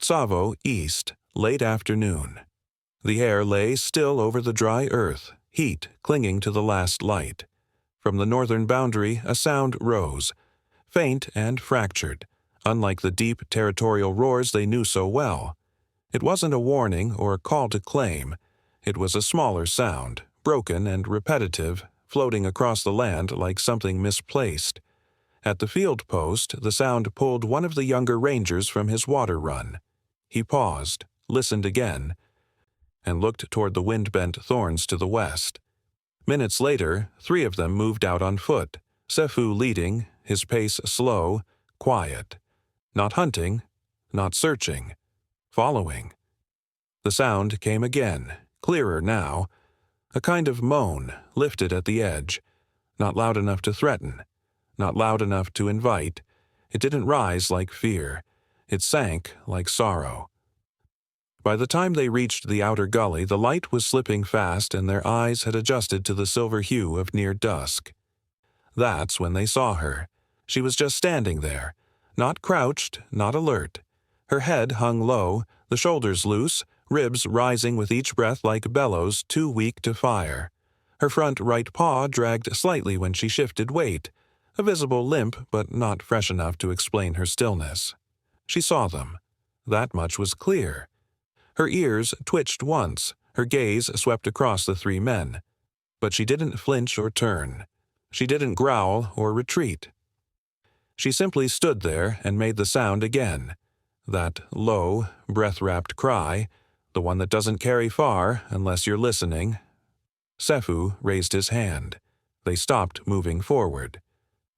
Tsavo east, late afternoon. The air lay still over the dry earth, heat clinging to the last light. From the northern boundary a sound rose, faint and fractured, unlike the deep territorial roars they knew so well. It wasn't a warning or a call to claim. It was a smaller sound, broken and repetitive, floating across the land like something misplaced. At the field post, the sound pulled one of the younger rangers from his water run. He paused, listened again, and looked toward the wind-bent thorns to the west. Minutes later, 3 of them moved out on foot, Sefu leading, his pace slow, quiet. Not hunting, not searching, following. The sound came again, clearer now, a kind of moan, lifted at the edge, not loud enough to threaten, not loud enough to invite. It didn't rise like fear. It sank like sorrow. By the time they reached the outer gully, the light was slipping fast and their eyes had adjusted to the silver hue of near dusk. That's when they saw her. She was just standing there, not crouched, not alert. Her head hung low, the shoulders loose, ribs rising with each breath like bellows too weak to fire. Her front right paw dragged slightly when she shifted weight, a visible limp but not fresh enough to explain her stillness. She saw them. That much was clear. Her ears twitched once, her gaze swept across the 3 men. But she didn't flinch or turn. She didn't growl or retreat. She simply stood there and made the sound again. That low, breath-wrapped cry, the one that doesn't carry far unless you're listening. Sefu raised his hand. They stopped moving forward.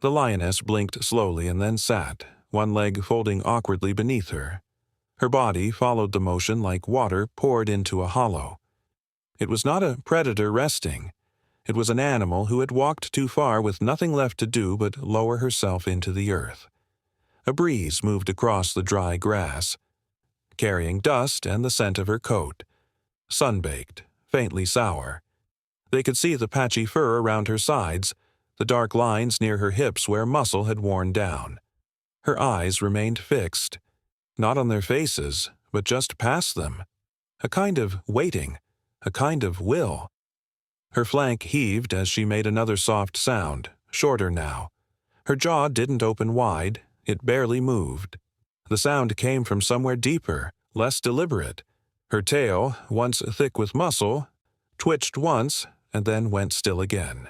The lioness blinked slowly and then sat, one leg folding awkwardly beneath her. Her body followed the motion like water poured into a hollow. It was not a predator resting. It was an animal who had walked too far with nothing left to do but lower herself into the earth. A breeze moved across the dry grass, carrying dust and the scent of her coat. Sun-baked, faintly sour. They could see the patchy fur around her sides, the dark lines near her hips where muscle had worn down. Her eyes remained fixed, not on their faces, but just past them. A kind of waiting, a kind of will. Her flank heaved as she made another soft sound, shorter now. Her jaw didn't open wide, it barely moved. The sound came from somewhere deeper, less deliberate. Her tail, once thick with muscle, twitched once and then went still again.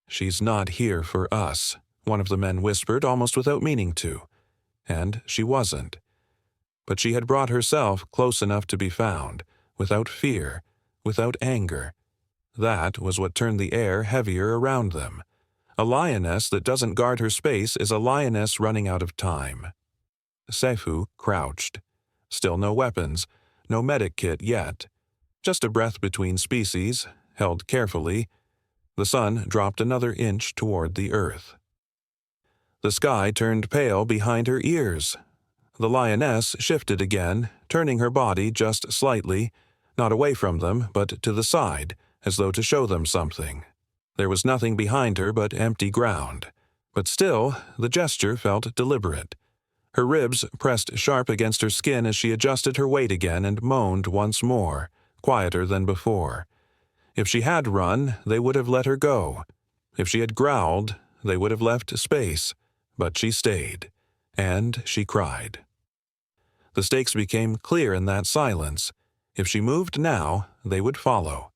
"She's not here for us," one of the men whispered almost without meaning to. And she wasn't. But she had brought herself close enough to be found, without fear, without anger. That was what turned the air heavier around them. A lioness that doesn't guard her space is a lioness running out of time. Sefu crouched. Still no weapons, no medic kit yet. Just a breath between species, held carefully. The sun dropped another inch toward the earth. The sky turned pale behind her ears. The lioness shifted again, turning her body just slightly, not away from them, but to the side, as though to show them something. There was nothing behind her but empty ground. But still, the gesture felt deliberate. Her ribs pressed sharp against her skin as she adjusted her weight again and moaned once more, quieter than before. If she had run, they would have let her go. If she had growled, they would have left space. But she stayed, and she cried. The stakes became clear in that silence. If she moved now, they would follow.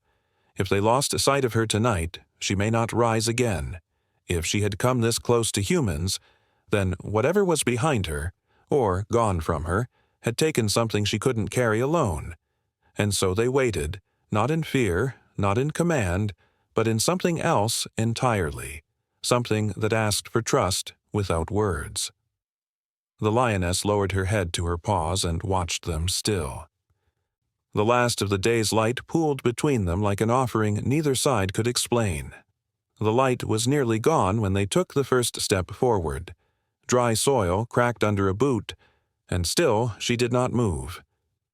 If they lost sight of her tonight, she may not rise again. If she had come this close to humans, then whatever was behind her, or gone from her, had taken something she couldn't carry alone. And so they waited, not in fear, not in command, but in something else entirely, something that asked for trust without words. The lioness lowered her head to her paws and watched them still. The last of the day's light pooled between them like an offering neither side could explain. The light was nearly gone when they took the first step forward. Dry soil cracked under a boot, and still she did not move.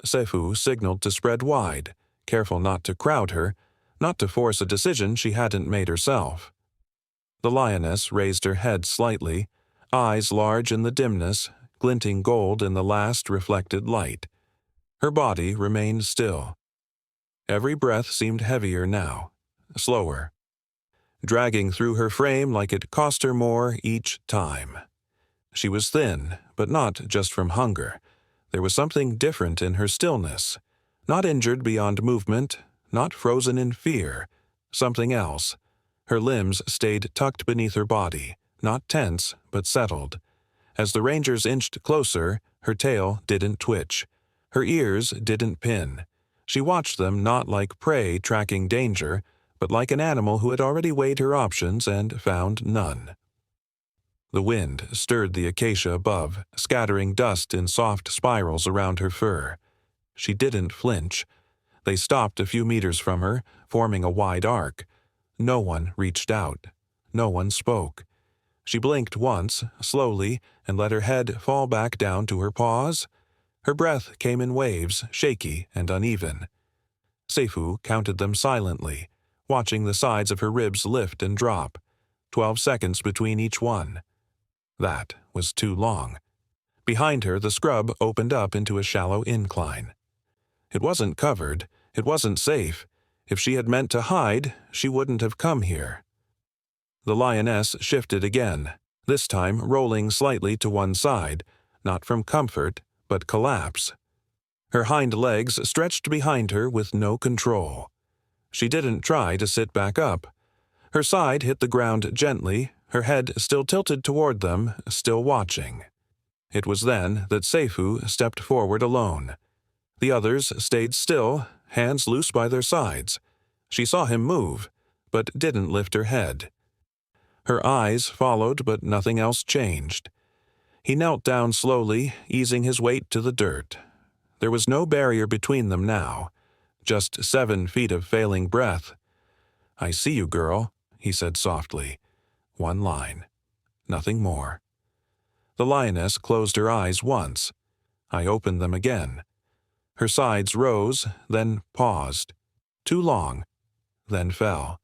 Sefu signaled to spread wide, careful not to crowd her, not to force a decision she hadn't made herself. The lioness raised her head slightly, eyes large in the dimness, glinting gold in the last reflected light. Her body remained still. Every breath seemed heavier now, slower, dragging through her frame like it cost her more each time. She was thin, but not just from hunger. There was something different in her stillness, not injured beyond movement, not frozen in fear, something else. Her limbs stayed tucked beneath her body, not tense, but settled. As the rangers inched closer, her tail didn't twitch. Her ears didn't pin. She watched them not like prey tracking danger, but like an animal who had already weighed her options and found none. The wind stirred the acacia above, scattering dust in soft spirals around her fur. She didn't flinch. They stopped a few meters from her, forming a wide arc. No one reached out. No one spoke. She blinked once, slowly, and let her head fall back down to her paws. Her breath came in waves, shaky and uneven. Seifu counted them silently, watching the sides of her ribs lift and drop, 12 seconds between each one. That was too long. Behind her, the scrub opened up into a shallow incline. It wasn't covered. It wasn't safe. If she had meant to hide, she wouldn't have come here. The lioness shifted again, this time rolling slightly to one side, not from comfort, but collapse. Her hind legs stretched behind her with no control. She didn't try to sit back up. Her side hit the ground gently, her head still tilted toward them, still watching. It was then that Seifu stepped forward alone. The others stayed still, hands loose by their sides. She saw him move, but didn't lift her head. Her eyes followed, but nothing else changed. He knelt down slowly, easing his weight to the dirt. There was no barrier between them now, just 7 feet of failing breath. "I see you, girl," he said softly. One line. Nothing more. The lioness closed her eyes once. I opened them again. Her sides rose, then paused. Too long, then fell.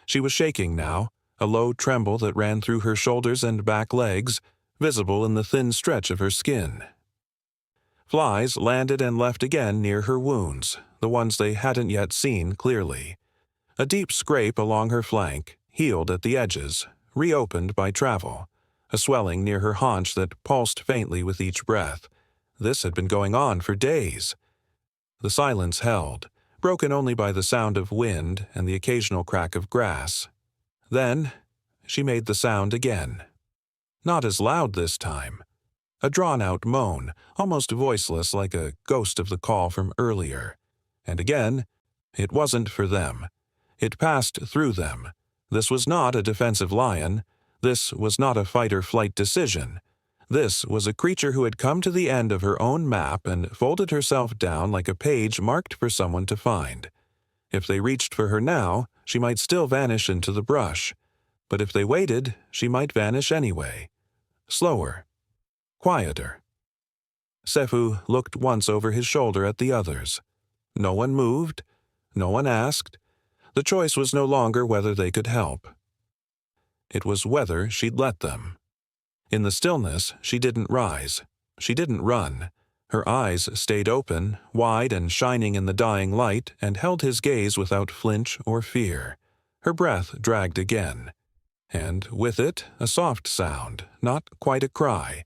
She was shaking now, a low tremble that ran through her shoulders and back legs, visible in the thin stretch of her skin. Flies landed and left again near her wounds, the ones they hadn't yet seen clearly. A deep scrape along her flank, healed at the edges, reopened by travel. A swelling near her haunch that pulsed faintly with each breath. This had been going on for days. The silence held, broken only by the sound of wind and the occasional crack of grass. Then, she made the sound again. Not as loud this time. A drawn-out moan, almost voiceless like a ghost of the call from earlier. And again, it wasn't for them. It passed through them. This was not a defensive lion. This was not a fight-or-flight decision. This was a creature who had come to the end of her own map and folded herself down like a page marked for someone to find. If they reached for her now, she might still vanish into the brush. But if they waited, she might vanish anyway. Slower. Quieter. Seifu looked once over his shoulder at the others. No one moved. No one asked. The choice was no longer whether they could help. It was whether she'd let them. In the stillness, she didn't rise. She didn't run. Her eyes stayed open, wide and shining in the dying light, and held his gaze without flinch or fear. Her breath dragged again. And with it, a soft sound, not quite a cry.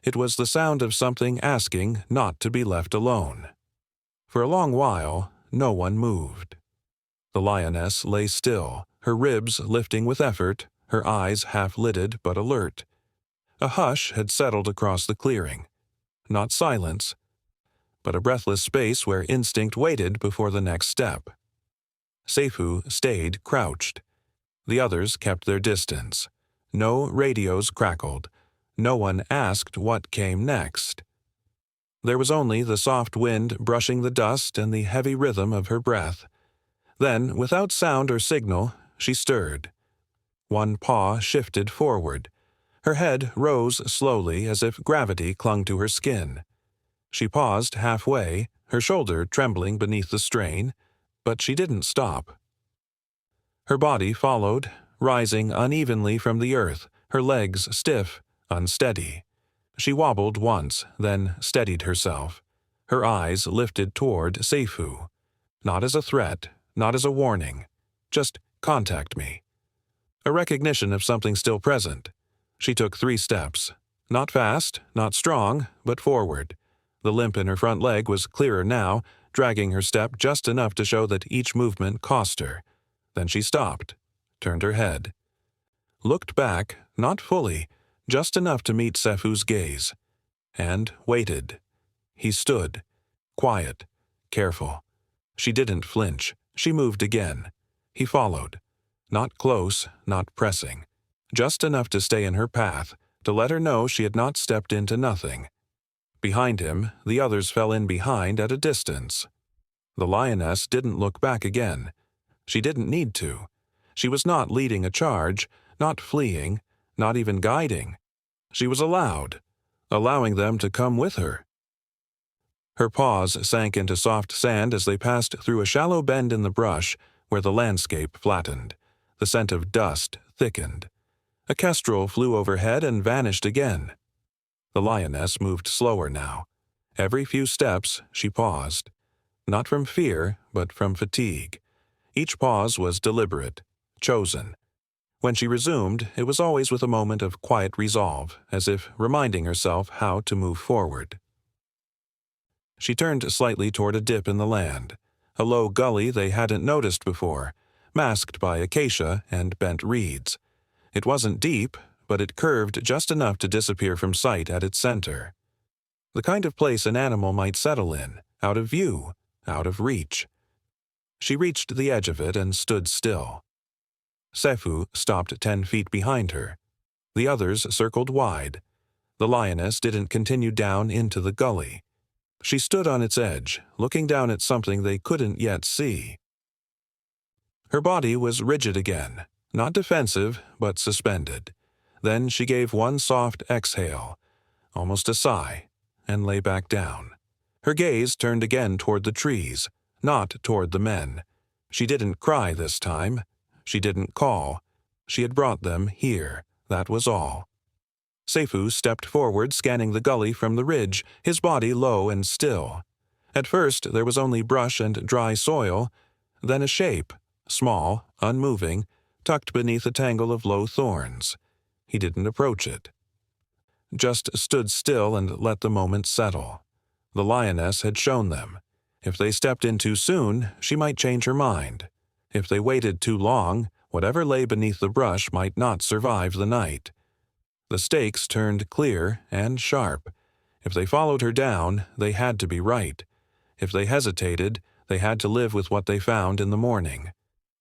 It was the sound of something asking not to be left alone. For a long while, no one moved. The lioness lay still, her ribs lifting with effort, her eyes half-lidded but alert. A hush had settled across the clearing. Not silence, but a breathless space where instinct waited before the next step. Seifu stayed crouched. The others kept their distance. No radios crackled. No one asked what came next. There was only the soft wind brushing the dust and the heavy rhythm of her breath. Then, without sound or signal, she stirred. One paw shifted forward. Her head rose slowly as if gravity clung to her skin. She paused halfway, her shoulder trembling beneath the strain, but she didn't stop. Her body followed, rising unevenly from the earth, her legs stiff, unsteady. She wobbled once, then steadied herself. Her eyes lifted toward Seifu. Not as a threat, not as a warning. Just contact me. A recognition of something still present. She took 3 steps. Not fast, not strong, but forward. The limp in her front leg was clearer now, dragging her step just enough to show that each movement cost her. Then she stopped, turned her head. Looked back, not fully, just enough to meet Seifu's gaze. And waited. He stood, quiet, careful. She didn't flinch. She moved again. He followed. Not close, not pressing. Just enough to stay in her path, to let her know she had not stepped into nothing. Behind him, the others fell in behind at a distance. The lioness didn't look back again. She didn't need to. She was not leading a charge, not fleeing, not even guiding. She was allowing them to come with her. Her paws sank into soft sand as they passed through a shallow bend in the brush where the landscape flattened. The scent of dust thickened. A kestrel flew overhead and vanished again. The lioness moved slower now. Every few steps she paused. Not from fear, but from fatigue. Each pause was deliberate, chosen. When she resumed, it was always with a moment of quiet resolve, as if reminding herself how to move forward. She turned slightly toward a dip in the land, a low gully they hadn't noticed before, masked by acacia and bent reeds. It wasn't deep, but it curved just enough to disappear from sight at its center. The kind of place an animal might settle in, out of view, out of reach. She reached the edge of it and stood still. Seifu stopped 10 feet behind her. The others circled wide. The lioness didn't continue down into the gully. She stood on its edge, looking down at something they couldn't yet see. Her body was rigid again, not defensive, but suspended. Then she gave one soft exhale, almost a sigh, and lay back down. Her gaze turned again toward the trees, not toward the men. She didn't cry this time. She didn't call. She had brought them here, that was all. Seifu stepped forward, scanning the gully from the ridge, his body low and still. At first there was only brush and dry soil, then a shape, small, unmoving, tucked beneath a tangle of low thorns. He didn't approach it. Just stood still and let the moment settle. The lioness had shown them. If they stepped in too soon, she might change her mind. If they waited too long, whatever lay beneath the brush might not survive the night. The stakes turned clear and sharp. If they followed her down, they had to be right. If they hesitated, they had to live with what they found in the morning.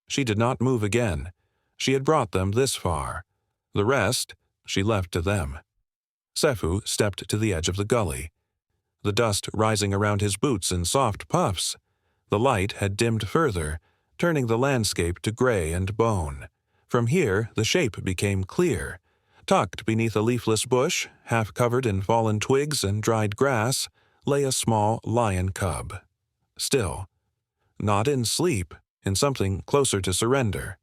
She did not move again. She had brought them this far. The rest, she left to them. Seifu stepped to the edge of the gully. The dust rising around his boots in soft puffs. The light had dimmed further, turning the landscape to gray and bone. From here, the shape became clear. Tucked beneath a leafless bush, half covered in fallen twigs and dried grass, lay a small lion cub. Still. Not in sleep, in something closer to surrender.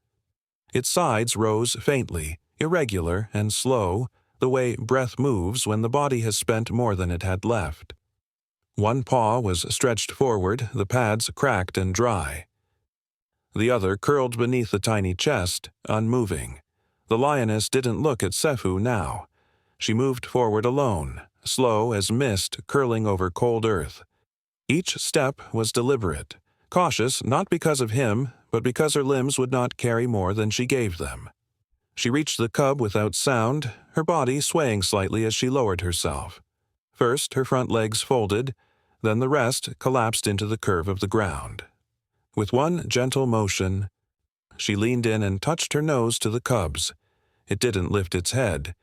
Its sides rose faintly, irregular and slow, the way breath moves when the body has spent more than it had left. One paw was stretched forward, the pads cracked and dry. The other curled beneath the tiny chest, unmoving. The lioness didn't look at Seifu now. She moved forward alone, slow as mist curling over cold earth. Each step was deliberate, cautious not because of him, but because her limbs would not carry more than she gave them. She reached the cub without sound, her body swaying slightly as she lowered herself. First her front legs folded, then the rest collapsed into the curve of the ground. With one gentle motion, she leaned in and touched her nose to the cub's. It didn't lift its head,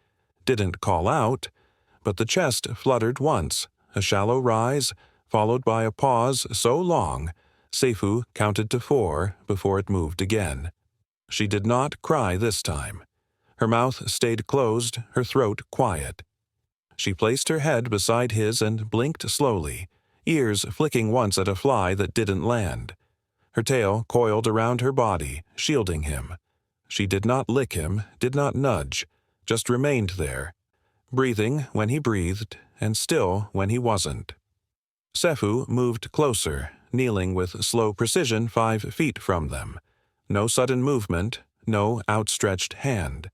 didn't call out, but the chest fluttered once, a shallow rise, followed by a pause so long, Seifu counted to 4 before it moved again. She did not cry this time. Her mouth stayed closed, her throat quiet. She placed her head beside his and blinked slowly, ears flicking once at a fly that didn't land. Her tail coiled around her body, shielding him. She did not lick him, did not nudge, just remained there, breathing when he breathed and still when he wasn't. Sefu moved closer, kneeling with slow precision 5 feet from them. No sudden movement, no outstretched hand.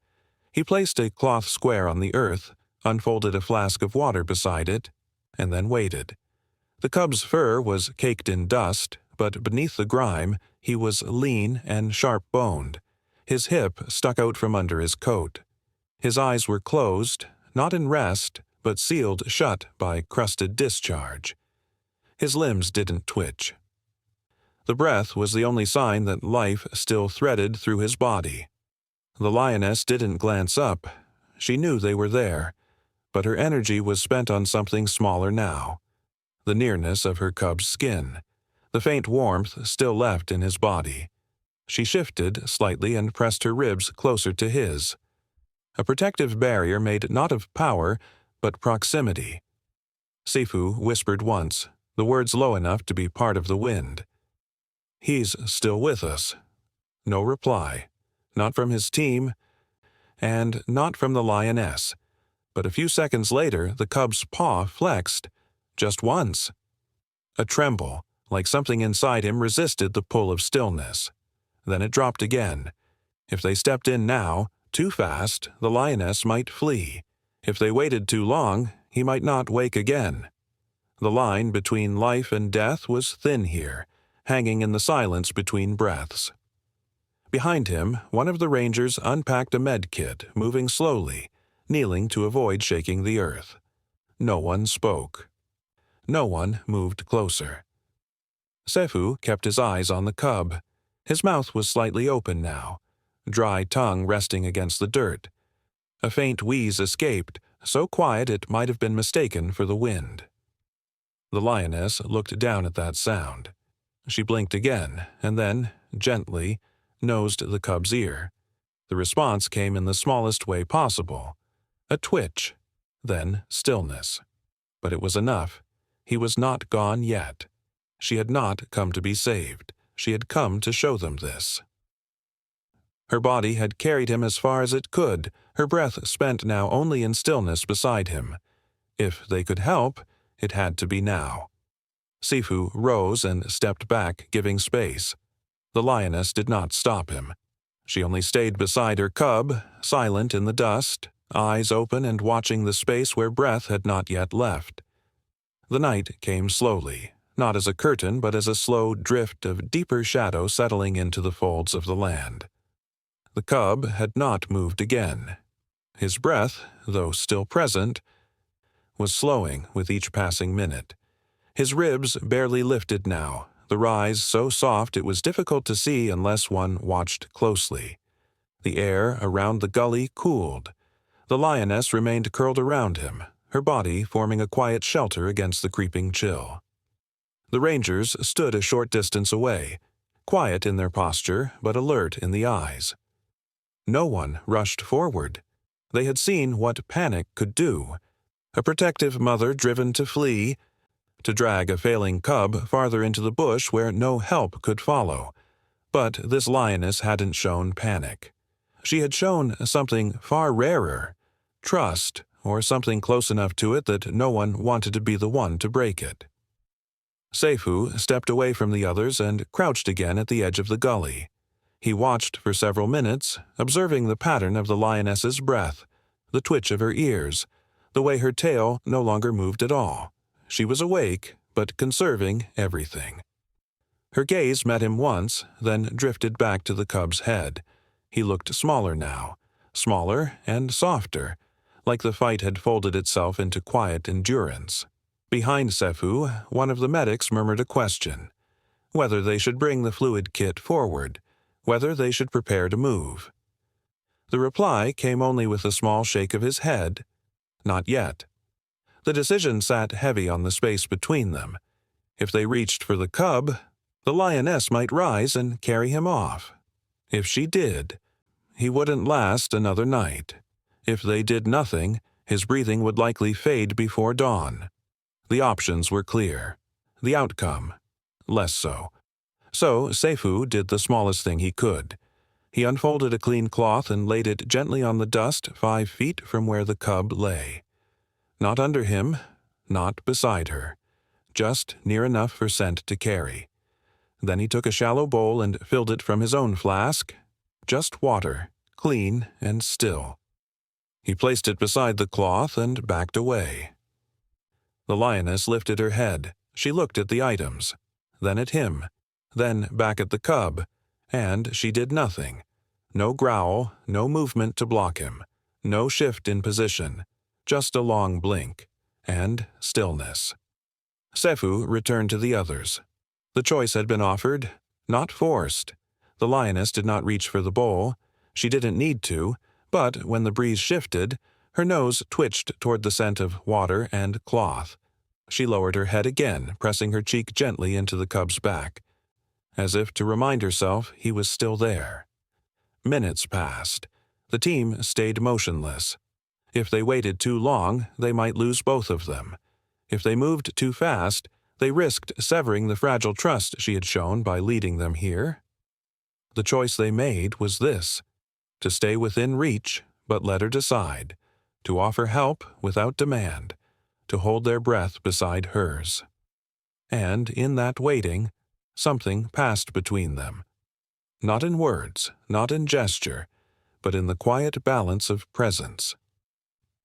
He placed a cloth square on the earth, unfolded a flask of water beside it, and then waited. The cub's fur was caked in dust, but beneath the grime, he was lean and sharp-boned. His hip stuck out from under his coat. His eyes were closed, not in rest, but sealed shut by crusted discharge. His limbs didn't twitch. The breath was the only sign that life still threaded through his body. The lioness didn't glance up. She knew they were there, but her energy was spent on something smaller now. The nearness of her cub's skin, the faint warmth still left in his body. She shifted slightly and pressed her ribs closer to his. A protective barrier made not of power, but proximity. Sifu whispered once, the words low enough to be part of the wind. "He's still with us." No reply, not from his team, and not from the lioness. But a few seconds later, the cub's paw flexed, just once. A tremble, like something inside him resisted the pull of stillness. Then it dropped again. If they stepped in now, too fast, the lioness might flee. If they waited too long, he might not wake again. The line between life and death was thin here, hanging in the silence between breaths. Behind him, one of the rangers unpacked a med kit, moving slowly, kneeling to avoid shaking the earth. No one spoke. No one moved closer. Sefu kept his eyes on the cub. His mouth was slightly open now, dry tongue resting against the dirt. A faint wheeze escaped, so quiet it might have been mistaken for the wind. The lioness looked down at that sound. She blinked again, and then, gently, nosed the cub's ear. The response came in the smallest way possible. A twitch, then stillness. But it was enough. He was not gone yet. She had not come to be saved. She had come to show them this. Her body had carried him as far as it could, her breath spent now only in stillness beside him. If they could help, it had to be now. Sifu rose and stepped back, giving space. The lioness did not stop him. She only stayed beside her cub, silent in the dust, eyes open and watching the space where breath had not yet left. The night came slowly, not as a curtain but as a slow drift of deeper shadow settling into the folds of the land. The cub had not moved again. His breath, though still present, was slowing with each passing minute. His ribs barely lifted now, the rise so soft it was difficult to see unless one watched closely. The air around the gully cooled. The lioness remained curled around him, her body forming a quiet shelter against the creeping chill. The rangers stood a short distance away, quiet in their posture but alert in the eyes. No one rushed forward. They had seen what panic could do. A protective mother driven to flee, to drag a failing cub farther into the bush where no help could follow. But this lioness hadn't shown panic. She had shown something far rarer, trust, or something close enough to it that no one wanted to be the one to break it. Seifu stepped away from the others and crouched again at the edge of the gully. He watched for several minutes, observing the pattern of the lioness's breath, the twitch of her ears, the way her tail no longer moved at all. She was awake, but conserving everything. Her gaze met him once, then drifted back to the cub's head. He looked smaller now, smaller and softer, like the fight had folded itself into quiet endurance. Behind Sefu, one of the medics murmured a question. Whether they should bring the fluid kit forward, whether they should prepare to move. The reply came only with a small shake of his head. Not yet. The decision sat heavy on the space between them. If they reached for the cub, the lioness might rise and carry him off. If she did, he wouldn't last another night. If they did nothing, his breathing would likely fade before dawn. The options were clear. The outcome, less so. So Seifu did the smallest thing he could. He unfolded a clean cloth and laid it gently on the dust 5 feet from where the cub lay. Not under him, not beside her, just near enough for scent to carry. Then he took a shallow bowl and filled it from his own flask. Just water, clean and still. He placed it beside the cloth and backed away. The lioness lifted her head. She looked at the items, then at him, then back at the cub, and she did nothing. No growl, no movement to block him, no shift in position, just a long blink, and stillness. Sefu returned to the others. The choice had been offered, not forced. The lioness did not reach for the bowl. She didn't need to, but when the breeze shifted, her nose twitched toward the scent of water and cloth. She lowered her head again, pressing her cheek gently into the cub's back, as if to remind herself he was still there. Minutes passed. The team stayed motionless. If they waited too long, they might lose both of them. If they moved too fast, they risked severing the fragile trust she had shown by leading them here. The choice they made was this: to stay within reach, but let her decide, to offer help without demand, to hold their breath beside hers. And in that waiting, something passed between them. Not in words, not in gesture, but in the quiet balance of presence.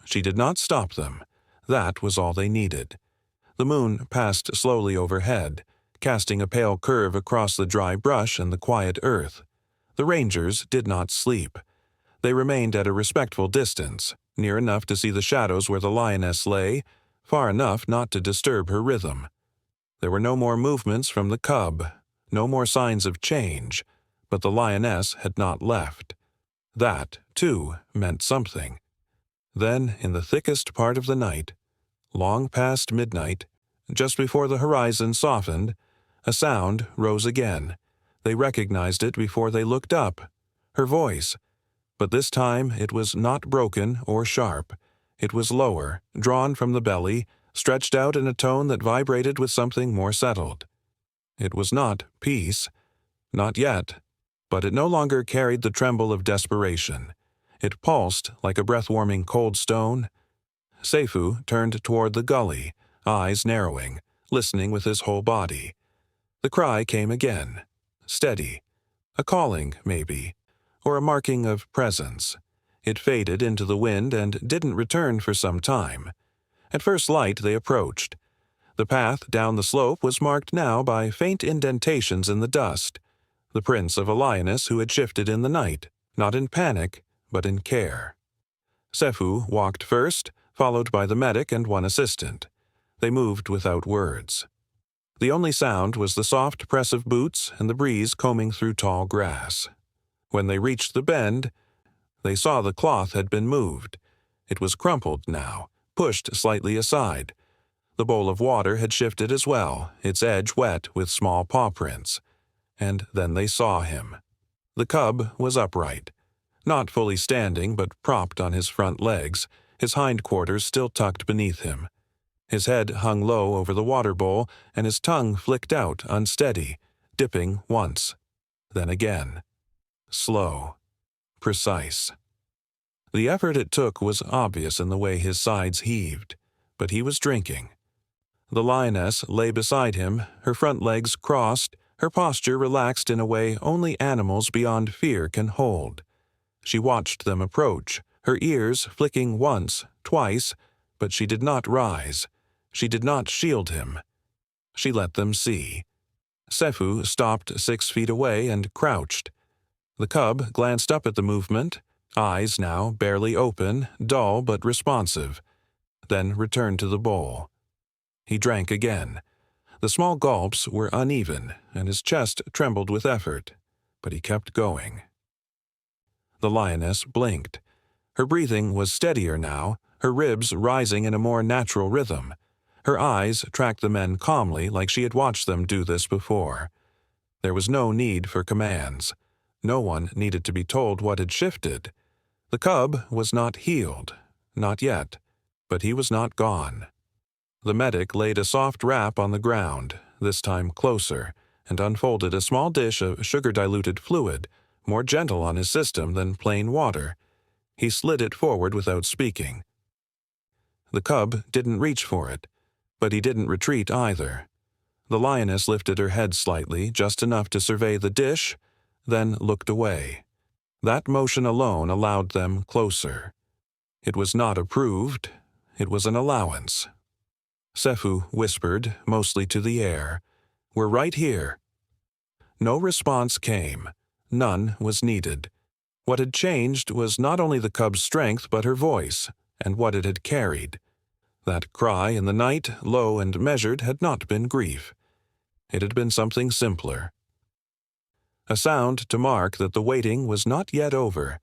She did not stop them. That was all they needed. The moon passed slowly overhead, casting a pale curve across the dry brush and the quiet earth. The rangers did not sleep. They remained at a respectful distance, near enough to see the shadows where the lioness lay, far enough not to disturb her rhythm. There were no more movements from the cub, no more signs of change, but the lioness had not left. That, too, meant something. Then, in the thickest part of the night, long past midnight, just before the horizon softened, a sound rose again. They recognized it before they looked up. Her voice. But this time it was not broken or sharp. It was lower, drawn from the belly, stretched out in a tone that vibrated with something more settled. It was not peace. Not yet. But it no longer carried the tremble of desperation. It pulsed like a breath-warming cold stone. Sefu turned toward the gully, eyes narrowing, listening with his whole body. The cry came again, steady. A calling, maybe, or a marking of presence. It faded into the wind and didn't return for some time. At first light they approached. The path down the slope was marked now by faint indentations in the dust, the prints of a lioness who had shifted in the night, not in panic, but in care. Sefu walked first, followed by the medic and one assistant. They moved without words. The only sound was the soft press of boots and the breeze combing through tall grass. When they reached the bend, they saw the cloth had been moved. It was crumpled now, pushed slightly aside. The bowl of water had shifted as well, its edge wet with small paw prints. And then they saw him. The cub was upright, not fully standing but propped on his front legs, his hindquarters still tucked beneath him. His head hung low over the water bowl, and his tongue flicked out unsteady, dipping once, then again. Slow, precise. The effort it took was obvious in the way his sides heaved, but he was drinking. The lioness lay beside him, her front legs crossed, her posture relaxed in a way only animals beyond fear can hold. She watched them approach, her ears flicking once, twice, but she did not rise. She did not shield him. She let them see. Sefu stopped 6 feet away and crouched. The cub glanced up at the movement, eyes now barely open, dull but responsive, then returned to the bowl. He drank again. The small gulps were uneven, and his chest trembled with effort, but he kept going. The lioness blinked. Her breathing was steadier now, her ribs rising in a more natural rhythm. Her eyes tracked the men calmly like she had watched them do this before. There was no need for commands. No one needed to be told what had shifted. The cub was not healed, not yet, but he was not gone. The medic laid a soft wrap on the ground, this time closer, and unfolded a small dish of sugar-diluted fluid, more gentle on his system than plain water. He slid it forward without speaking. The cub didn't reach for it, but he didn't retreat either. The lioness lifted her head slightly, just enough to survey the dish, then looked away. That motion alone allowed them closer. It was not approved, it was an allowance. Sefu whispered, mostly to the air, "We're right here." No response came. None was needed. What had changed was not only the cub's strength but her voice, and what it had carried. That cry in the night, low and measured, had not been grief. It had been something simpler. A sound to mark that the waiting was not yet over,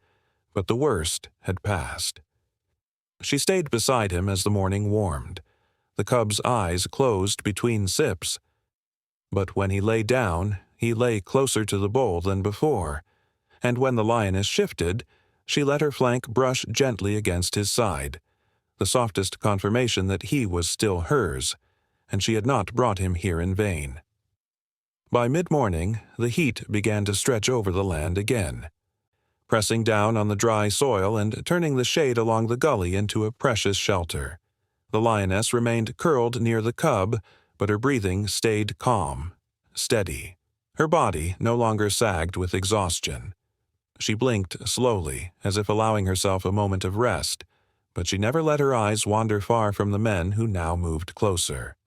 but the worst had passed. She stayed beside him as the morning warmed. The cub's eyes closed between sips. But when he lay down, he lay closer to the bowl than before, and when the lioness shifted, she let her flank brush gently against his side, the softest confirmation that he was still hers, and she had not brought him here in vain. By mid-morning, the heat began to stretch over the land again, pressing down on the dry soil and turning the shade along the gully into a precious shelter. The lioness remained curled near the cub, but her breathing stayed calm, steady. Her body no longer sagged with exhaustion. She blinked slowly, as if allowing herself a moment of rest, but she never let her eyes wander far from the men who now moved closer.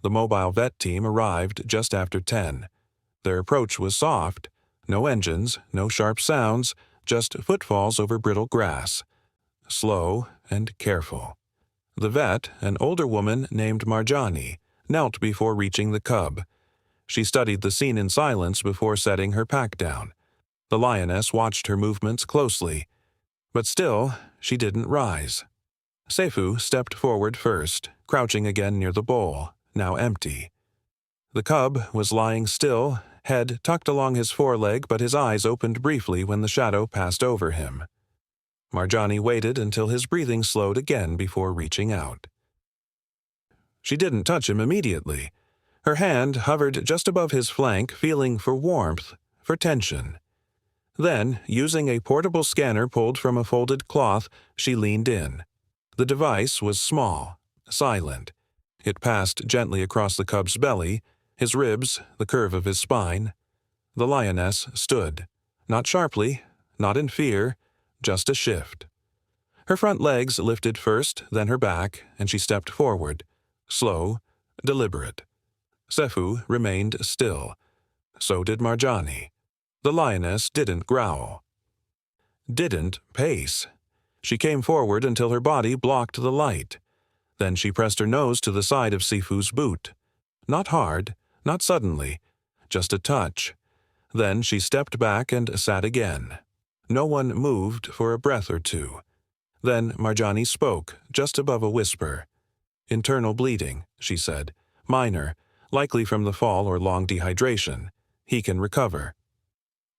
The mobile vet team arrived just after 10. Their approach was soft. No engines, no sharp sounds, just footfalls over brittle grass. Slow and careful. The vet, an older woman named Marjani, knelt before reaching the cub. She studied the scene in silence before setting her pack down. The lioness watched her movements closely, but still she didn't rise. Sefu stepped forward first, crouching again near the bowl, now empty. The cub was lying still, head tucked along his foreleg, but his eyes opened briefly when the shadow passed over him. Marjani waited until his breathing slowed again before reaching out. She didn't touch him immediately. Her hand hovered just above his flank, feeling for warmth, for tension. Then, using a portable scanner pulled from a folded cloth, she leaned in. The device was small, silent. It passed gently across the cub's belly, his ribs, the curve of his spine. The lioness stood, not sharply, not in fear, just a shift. Her front legs lifted first, then her back, and she stepped forward, slow, deliberate. Sefu remained still. So did Marjani. The lioness didn't growl. Didn't pace. She came forward until her body blocked the light. Then she pressed her nose to the side of Sifu's boot. Not hard, not suddenly, just a touch. Then she stepped back and sat again. No one moved for a breath or two. Then Marjani spoke, just above a whisper. "Internal bleeding," she said. "Minor, likely from the fall or long dehydration. He can recover."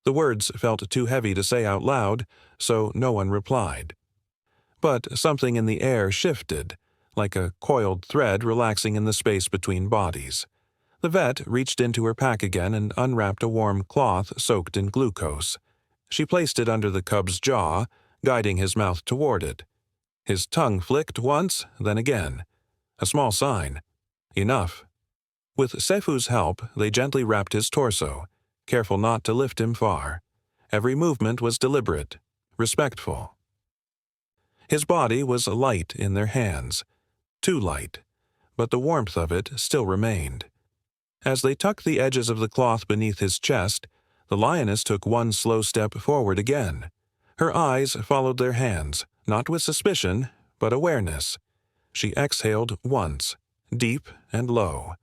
The words felt too heavy to say out loud, so no one replied. But something in the air shifted, like a coiled thread relaxing in the space between bodies. The vet reached into her pack again and unwrapped a warm cloth soaked in glucose. She placed it under the cub's jaw, guiding his mouth toward it. His tongue flicked once, then again. A small sign. Enough. With Sefu's help, they gently wrapped his torso, careful not to lift him far. Every movement was deliberate, respectful. His body was light in their hands. Too light, but the warmth of it still remained. As they tucked the edges of the cloth beneath his chest, the lioness took one slow step forward again. Her eyes followed their hands, not with suspicion, but awareness. She exhaled once, deep and low.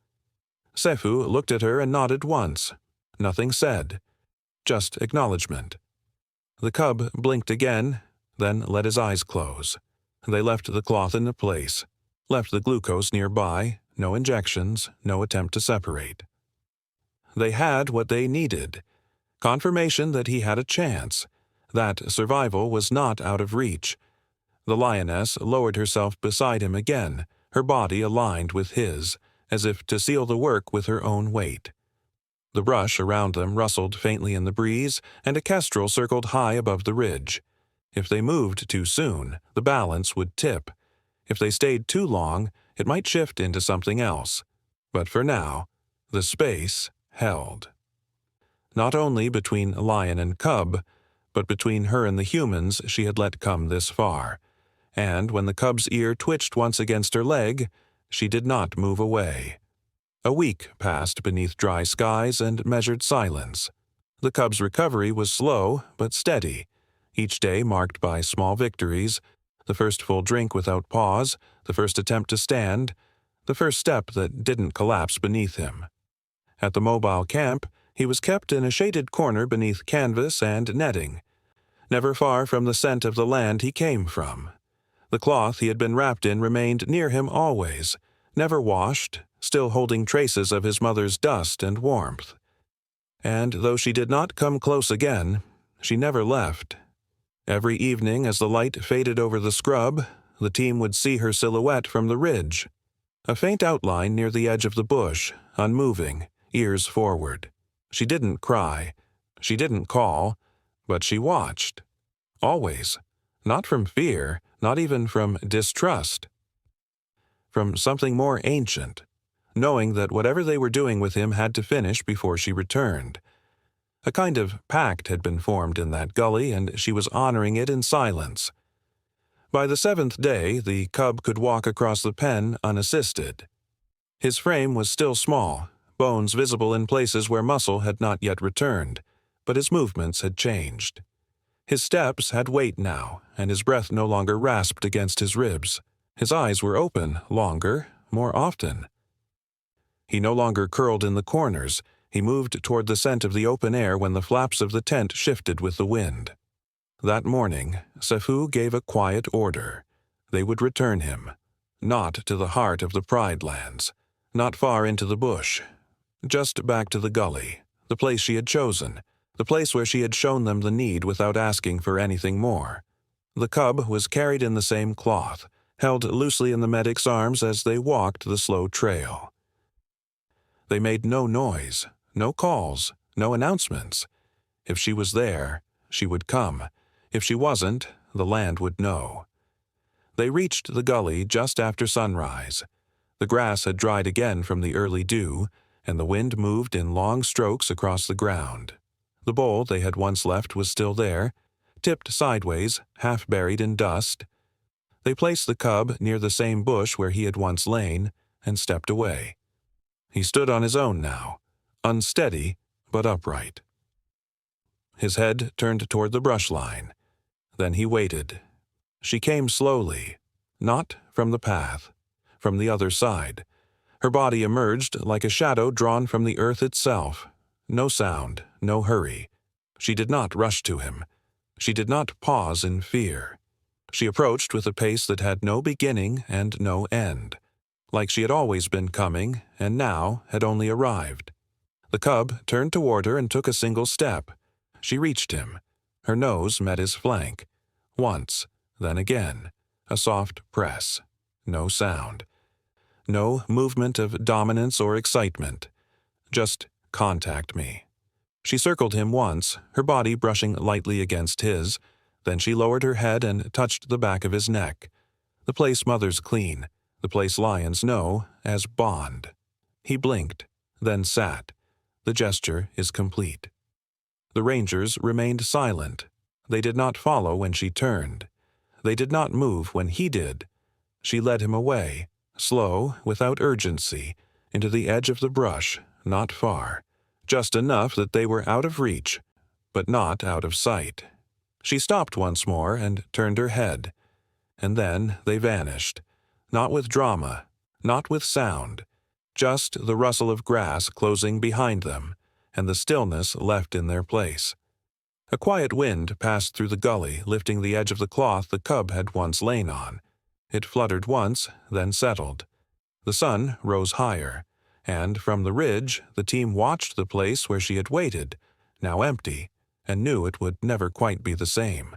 Sefu looked at her and nodded once. Nothing said, just acknowledgement. The cub blinked again, then let his eyes close. They left the cloth in place, left the glucose nearby, no injections, no attempt to separate. They had what they needed. Confirmation that he had a chance, that survival was not out of reach. The lioness lowered herself beside him again, her body aligned with his, as if to seal the work with her own weight. The brush around them rustled faintly in the breeze, and a kestrel circled high above the ridge. If they moved too soon, the balance would tip. If they stayed too long, it might shift into something else. But for now, the space held. Not only between lion and cub, but between her and the humans she had let come this far. And when the cub's ear twitched once against her leg, she did not move away. A week passed beneath dry skies and measured silence. The cub's recovery was slow but steady, each day marked by small victories, the first full drink without pause, the first attempt to stand, the first step that didn't collapse beneath him. At the mobile camp, he was kept in a shaded corner beneath canvas and netting, never far from the scent of the land he came from. The cloth he had been wrapped in remained near him always, never washed, still holding traces of his mother's dust and warmth. And though she did not come close again, she never left. Every evening as the light faded over the scrub, the team would see her silhouette from the ridge, a faint outline near the edge of the bush, unmoving, ears forward. She didn't cry, she didn't call, but she watched. Always. Not from fear, not even from distrust. From something more ancient, knowing that whatever they were doing with him had to finish before she returned. A kind of pact had been formed in that gully, and she was honoring it in silence. By the 7th day, the cub could walk across the pen unassisted. His frame was still small, bones visible in places where muscle had not yet returned, but his movements had changed. His steps had weight now, and his breath no longer rasped against his ribs. His eyes were open, longer, more often. He no longer curled in the corners. He moved toward the scent of the open air when the flaps of the tent shifted with the wind. That morning, Sefu gave a quiet order. They would return him, not to the heart of the Pride Lands, not far into the bush, just back to the gully, the place she had chosen, the place where she had shown them the need without asking for anything more. The cub was carried in the same cloth, held loosely in the medic's arms as they walked the slow trail. They made no noise, no calls, no announcements. If she was there, she would come. If she wasn't, the land would know. They reached the gully just after sunrise. The grass had dried again from the early dew, and the wind moved in long strokes across the ground. The bowl they had once left was still there, tipped sideways, half buried in dust. They placed the cub near the same bush where he had once lain, and stepped away. He stood on his own now, unsteady but upright. His head turned toward the brush line. Then he waited. She came slowly, not from the path, from the other side. Her body emerged like a shadow drawn from the earth itself. No sound, no hurry. She did not rush to him. She did not pause in fear. She approached with a pace that had no beginning and no end, like she had always been coming and now had only arrived. The cub turned toward her and took a single step. She reached him. Her nose met his flank. Once, then again. A soft press. No sound. No movement of dominance or excitement. Just contact me. She circled him once, her body brushing lightly against his. Then she lowered her head and touched the back of his neck. The place mothers clean, the place lions know as bond. He blinked, then sat. The gesture is complete. The rangers remained silent. They did not follow when she turned. They did not move when he did. She led him away, slow, without urgency, into the edge of the brush, not far, just enough that they were out of reach, but not out of sight. She stopped once more and turned her head, and then they vanished, not with drama, not with sound, just the rustle of grass closing behind them, and the stillness left in their place. A quiet wind passed through the gully, lifting the edge of the cloth the cub had once lain on. It fluttered once, then settled. The sun rose higher, and from the ridge the team watched the place where she had waited, now empty, and knew it would never quite be the same.